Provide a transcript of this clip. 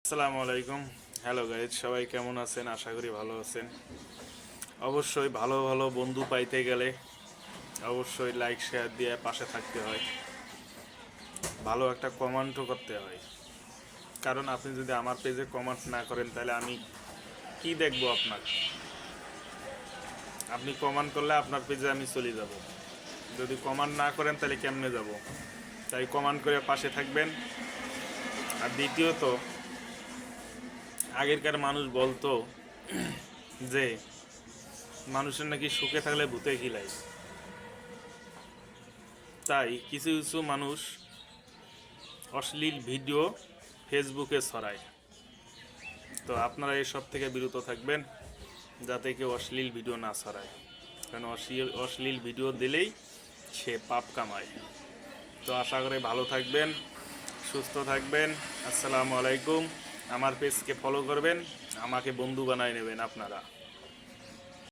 আসসালামু আলাইকুম। Hello guys, সবাই কেমন আছেন? আশা করি ভালো আছেন। অবশ্যই ভালো ভালো বন্ধু পাইতে গেলে অবশ্যই লাইক শেয়ার দিয়ে পাশে থাকতে হয়, ভালো একটা কমেন্টও করতে হয়। কারণ আপনি যদি আমার পেজে কমেন্ট না করেন তাহলে আমি কি দেখবো আপনার? আপনি কমেন্ট করলে আপনার পেজে আমি চলে যাব, যদি কমেন্ট না করেন তাহলে কেমনে যাব? তাই কমেন্ট করে পাশে থাকবেন। আর দ্বিতীয়ত, আগেরকার মানুষ বলতো যে মানুষের নাকি সুখে থাকলে ভূতে খিলায়। তাই কিছু কিছু মানুষ অশ্লীল ভিডিও ফেসবুকে ছড়ায়। তো আপনারা এসব থেকে বিরত থাকবেন, যাতে কেউ অশ্লীল ভিডিও না ছড়ায়। কারণ অশ্লীল ভিডিও দিলেই সে পাপ কামায়। তো আশা করি ভালো থাকবেন, সুস্থ থাকবেন। আসসালামু আলাইকুম। আমার পেজকে ফলো করবেন, আমাকে বন্ধু বানায় নেবেন আপনারা।